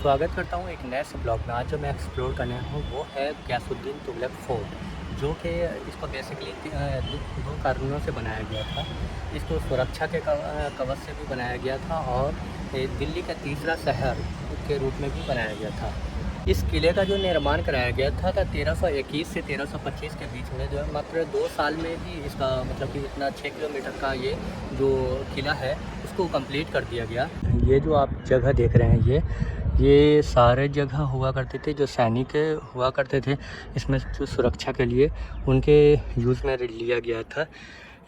स्वागत करता हूँ एक नए से ब्लॉग में। आज जो मैं एक्सप्लोर करने हूँ वो है गयासुद्दीन तुगलक फोर्ट, जो कि इसको बेसिकली दो कारणों से बनाया गया था। इसको सुरक्षा के कवच से भी बनाया गया था और दिल्ली का तीसरा शहर के रूप में भी बनाया गया था। इस किले का जो निर्माण कराया गया था 1321 से 1325 के बीच में, जो है मात्र 2 साल में ही इसका मतलब कि इतना 6 किलोमीटर का ये जो किला है उसको कंप्लीट कर दिया गया। ये जो आप जगह देख रहे हैं ये सारे जगह हुआ करते थे, जो सैनिक हुआ करते थे इसमें जो सुरक्षा के लिए उनके यूज़ में लिया गया था।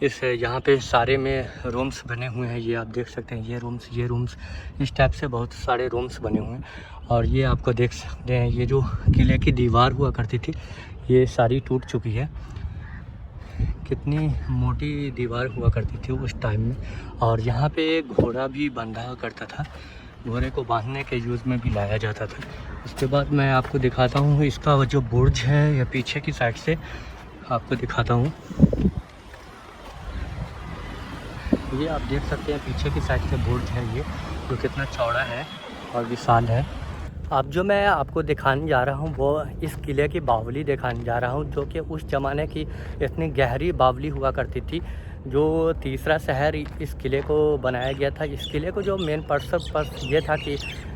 इस यहाँ पे सारे में रूम्स बने हुए हैं, ये आप देख सकते हैं। ये रूम्स इस टाइप से बहुत सारे रूम्स बने हुए हैं। और ये आपको देख सकते हैं, ये जो किले की दीवार हुआ करती थी ये सारी टूट चुकी है। कितनी मोटी दीवार हुआ करती थी उस टाइम में। और यहाँ पे घोड़ा भी बंधा करता था, घोड़े को बांधने के यूज़ में भी लाया जाता था। उसके बाद मैं आपको दिखाता हूँ इसका जो बुर्ज है, या पीछे की साइड से आपको दिखाता हूँ। ये आप देख सकते हैं पीछे की साइड से बुर्ज है ये, जो कितना चौड़ा है और विशाल है। अब जो मैं आपको दिखाने जा रहा हूँ वो इस किले की बावली दिखाने जा रहा हूँ, जो कि उस ज़माने की इतनी गहरी बावली हुआ करती थी। जो तीसरा शहर इस किले को बनाया गया था। इस किले को जो मेन पर्पस ये था कि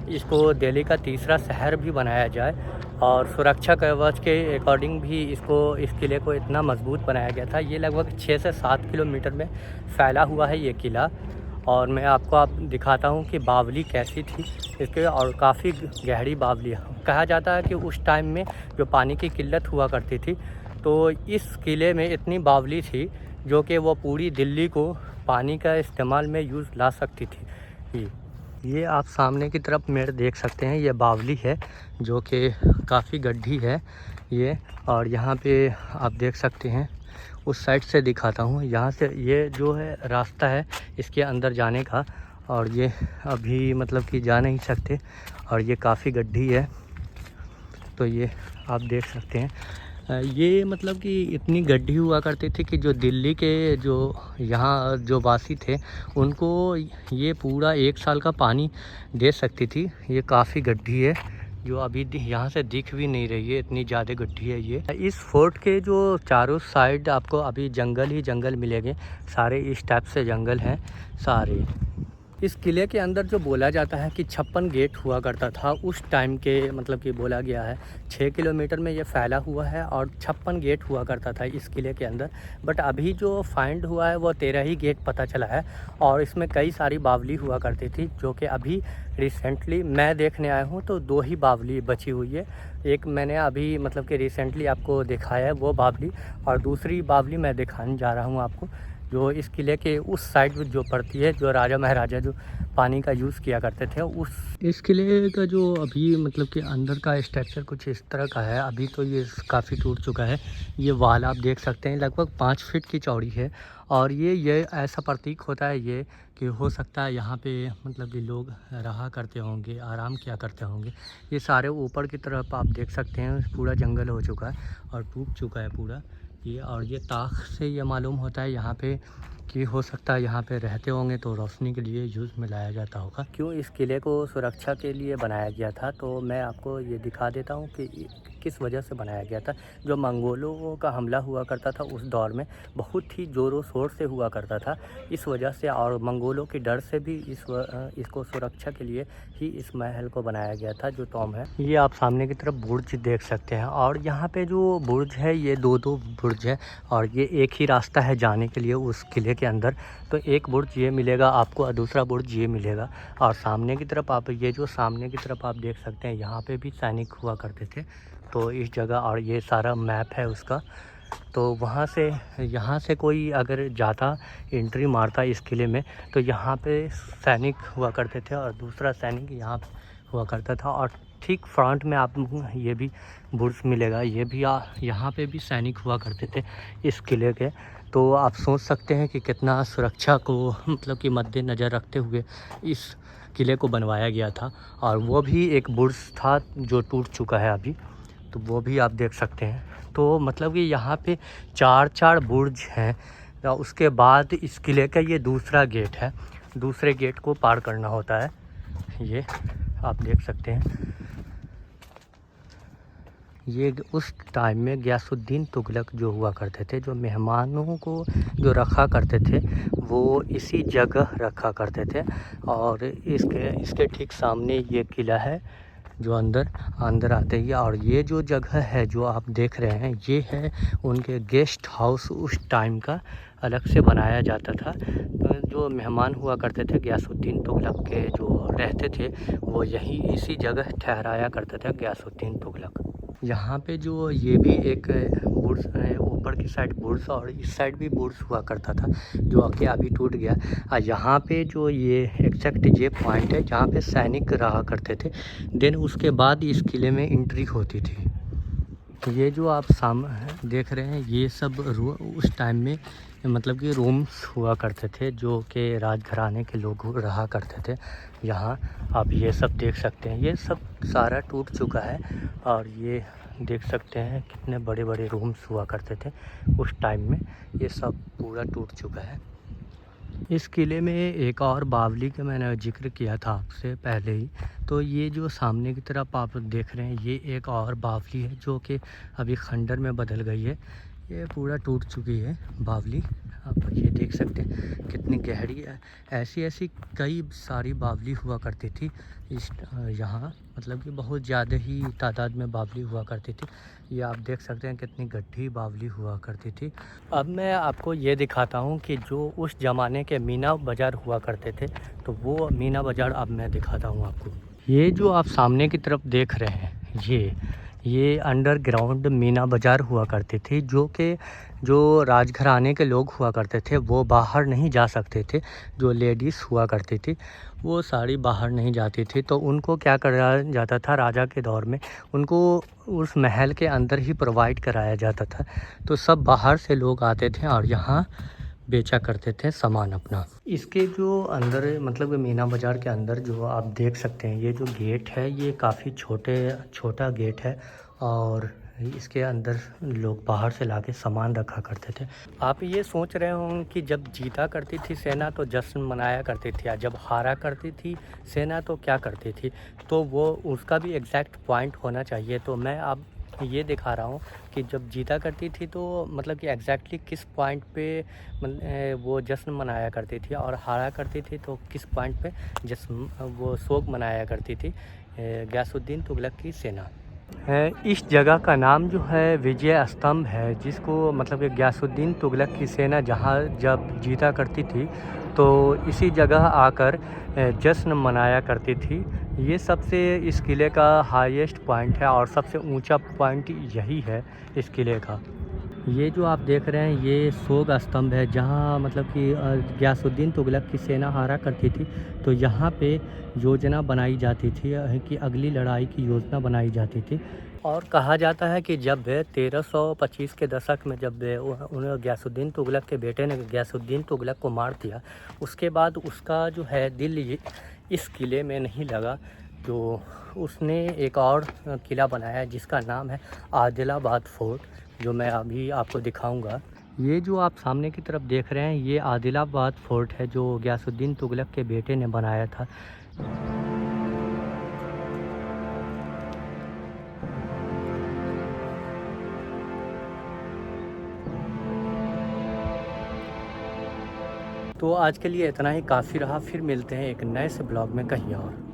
इसको दिल्ली का तीसरा शहर भी बनाया जाए, और सुरक्षा कवच के अकॉर्डिंग भी इस किले को इतना मजबूत बनाया गया था। ये लगभग 6 से 7 किलोमीटर में फैला हुआ है ये किला। और मैं आपको दिखाता हूँ कि बावली कैसी थी इसके, और काफ़ी गहरी बावली है। कहा जाता है कि उस टाइम में जो पानी की किल्लत हुआ करती थी, तो इस किले में इतनी बावली थी जो कि वो पूरी दिल्ली को पानी का इस्तेमाल में यूज़ ला सकती थी। ये आप सामने की तरफ मेरे देख सकते हैं, ये बावली है जो कि काफ़ी गड्ढी है ये। और यहाँ पे आप देख सकते हैं, उस साइड से दिखाता हूँ। यहाँ से ये जो है रास्ता है इसके अंदर जाने का, और ये अभी मतलब कि जा नहीं सकते, और ये काफ़ी गड्ढी है। तो ये आप देख सकते हैं, ये मतलब कि इतनी गड्ढी हुआ करती थी कि जो दिल्ली के जो यहाँ जो वासी थे उनको ये पूरा 1 साल का पानी दे सकती थी। ये काफ़ी गड्ढी है जो अभी यहाँ से दिख भी नहीं रही है, इतनी ज़्यादा गड्ढी है ये। इस फोर्ट के जो चारों साइड आपको अभी जंगल ही जंगल मिलेंगे, सारे इस टाइप से जंगल हैं सारे। इस किले के अंदर जो बोला जाता है कि 56 गेट हुआ करता था उस टाइम के, मतलब कि बोला गया है 6 किलोमीटर में ये फैला हुआ है और 56 गेट हुआ करता था इस किले के अंदर। बट अभी जो फाइंड हुआ है वो 13 ही गेट पता चला है, और इसमें कई सारी बावली हुआ करती थी, जो कि अभी रिसेंटली मैं देखने आया हूँ तो 2 ही बावली बची हुई है। एक मैंने अभी मतलब कि रिसेंटली आपको दिखाया है वो बावली, और दूसरी बावली मैं दिखाने जा रहा हूँ आपको, जो इस किले के उस साइड में जो पड़ती है, जो राजा महाराजा जो पानी का यूज़ किया करते थे उस। इस किले का जो अभी मतलब कि अंदर का स्ट्रक्चर कुछ इस तरह का है। अभी तो ये काफ़ी टूट चुका है। ये वाल आप देख सकते हैं लगभग 5 फीट की चौड़ी है, और ये ऐसा प्रतीक होता है ये कि हो सकता है यहाँ पे मतलब कि लोग रहा करते होंगे, आराम किया करते होंगे। ये सारे ऊपर की तरफ आप देख सकते हैं पूरा जंगल हो चुका है और टूट चुका है पूरा ये। और ये ताख से ये मालूम होता है यहाँ पे कि हो सकता है यहाँ पे रहते होंगे तो रोशनी के लिए यूज़ में लाया जाता होगा। क्यों इस किले को सुरक्षा के लिए बनाया गया था, तो मैं आपको ये दिखा देता हूँ कि किस वजह से बनाया गया था। जो मंगोलों का हमला हुआ करता था उस दौर में बहुत ही ज़ोरों शोर से हुआ करता था, इस वजह से, और मंगोलों के डर से भी इसको सुरक्षा के लिए ही इस महल को बनाया गया था जो टॉम है। ये आप सामने की तरफ बुर्ज देख सकते हैं, और यहाँ पे जो बुर्ज है ये 2-2 बुर्ज है, और ये एक ही रास्ता है जाने के लिए उस किले के अंदर। तो एक बुर्ज ये मिलेगा आपको और दूसरा बुर्ज ये मिलेगा। और सामने की तरफ आप ये जो सामने की तरफ आप देख सकते हैं, यहाँ पे भी सैनिक हुआ करते थे तो इस जगह, और ये सारा मैप है उसका। तो वहाँ से यहाँ से कोई अगर जाता एंट्री मारता इस किले में, तो यहाँ पे सैनिक हुआ करते थे और दूसरा सैनिक यहाँ हुआ करता था। और ठीक फ्रंट में आप ये भी बुर्ज मिलेगा, ये भी यहाँ पे भी सैनिक हुआ करते थे इस किले के। तो आप सोच सकते हैं कि कितना सुरक्षा को मतलब कि मद्देनज़र रखते हुए इस किले को बनवाया गया था। और वो भी एक बुर्ज था जो टूट चुका है अभी, तो वो भी आप देख सकते हैं। तो मतलब कि यहाँ पे 4-4 बुर्ज हैं। उसके बाद इस किले का ये दूसरा गेट है, दूसरे गेट को पार करना होता है ये। आप देख सकते हैं। ये उस टाइम में गियासुद्दीन तुगलक जो हुआ करते थे, जो मेहमानों को जो रखा करते थे वो इसी जगह रखा करते थे। और इसके ठीक सामने ये किला है जो अंदर आते ही। और ये जो जगह है जो आप देख रहे हैं, ये है उनके गेस्ट हाउस। उस टाइम का अलग से बनाया जाता था। तो जो मेहमान हुआ करते थे गियासुद्दीन तुगलक के जो रहते थे, वो यहीं इसी जगह ठहराया करते थे गियासुद्दीन तुगलक। यहाँ पे जो ये भी एक बुर्ज है, ऊपर की साइड बुर्ज और इस साइड भी बुर्ज हुआ करता था, जो कि अभी टूट गया। और यहाँ पे जो ये एग्जैक्ट ये पॉइंट है जहाँ पे सैनिक रहा करते थे। देन उसके बाद इस किले में एंट्री होती थी। ये जो आप देख रहे हैं, ये सब उस टाइम में मतलब कि रूम्स हुआ करते थे जो कि राजघराने के लोग रहा करते थे। यहाँ आप ये सब देख सकते हैं, ये सब सारा टूट चुका है। और ये देख सकते हैं कितने बड़े बड़े रूम्स हुआ करते थे उस टाइम में, ये सब पूरा टूट चुका है। इस किले में एक और बावली का मैंने जिक्र किया था आपसे पहले ही। तो ये जो सामने की तरफ आप देख रहे हैं, ये एक और बावली है जो कि अभी खंडर में बदल गई है। ये पूरा टूट चुकी है बावली। आप ये देख सकते हैं कितनी गहरी है। ऐसी कई सारी बावली हुआ करती थी इस यहाँ, मतलब कि बहुत ज़्यादा ही तादाद में बावली हुआ करती थी। ये आप देख सकते हैं कितनी गड्ढी बावली हुआ करती थी। अब मैं आपको ये दिखाता हूँ कि जो उस ज़माने के मीना बाज़ार हुआ करते थे, तो वो मीना बाज़ार अब मैं दिखाता हूँ आपको। ये जो आप सामने की तरफ देख रहे हैं, ये अंडरग्राउंड मीना बाज़ार हुआ करती थी, जो राजघराने के लोग हुआ करते थे वो बाहर नहीं जा सकते थे। जो लेडीज़ हुआ करती थी वो सारी बाहर नहीं जाती थी, तो उनको क्या कराया जाता था राजा के दौर में, उनको उस महल के अंदर ही प्रोवाइड कराया जाता था। तो सब बाहर से लोग आते थे और यहाँ बेचा करते थे सामान अपना। इसके जो अंदर मतलब मीना बाज़ार के अंदर जो आप देख सकते हैं, ये जो गेट है ये काफ़ी छोटा गेट है। और इसके अंदर लोग बाहर से लाके सामान रखा करते थे। आप ये सोच रहे होंगे कि जब जीता करती थी सेना तो जश्न मनाया करती थी, या जब हारा करती थी सेना तो क्या करती थी। तो वो उसका भी एग्जैक्ट पॉइंट होना चाहिए। तो मैं अब ये दिखा रहा हूँ कि जब जीता करती थी तो मतलब कि एग्जैक्टली किस पॉइंट पे वो जश्न मनाया करती थी, और हारा करती थी तो किस पॉइंट पे जश्न वो शोक मनाया करती थी गियासुद्दीन तुगलक की सेना। इस जगह का नाम जो है विजय स्तंभ है, जिसको मतलब कि गियासुद्दीन तुगलक की सेना जहाँ जब जीता करती थी तो इसी जगह आकर जश्न मनाया करती थी। ये सबसे इस किले का हाईएस्ट पॉइंट है और सबसे ऊंचा पॉइंट यही है इस किले का। ये जो आप देख रहे हैं ये शोक स्तंभ है, जहाँ मतलब कि गियासुद्दीन तुगलक की सेना हारा करती थी तो यहाँ पे योजना बनाई जाती थी कि अगली लड़ाई की योजना बनाई जाती थी। और कहा जाता है कि जब 1325 के दशक में जब उन्हें गियासुद्दीन तुगलक के बेटे ने गियासुद्दीन तुगलक को मार दिया, उसके बाद उसका जो है दिल इस किले में नहीं लगा। तो उसने एक और किला बनाया जिसका नाम है आदिलाबाद फोर्ट, जो मैं अभी आपको दिखाऊंगा। ये जो आप सामने की तरफ देख रहे हैं ये आदिलाबाद फोर्ट है जो गियासुद्दीन तुगलक के बेटे ने बनाया था। तो आज के लिए इतना ही काफ़ी रहा, फिर मिलते हैं एक नए से ब्लॉग में कहीं और।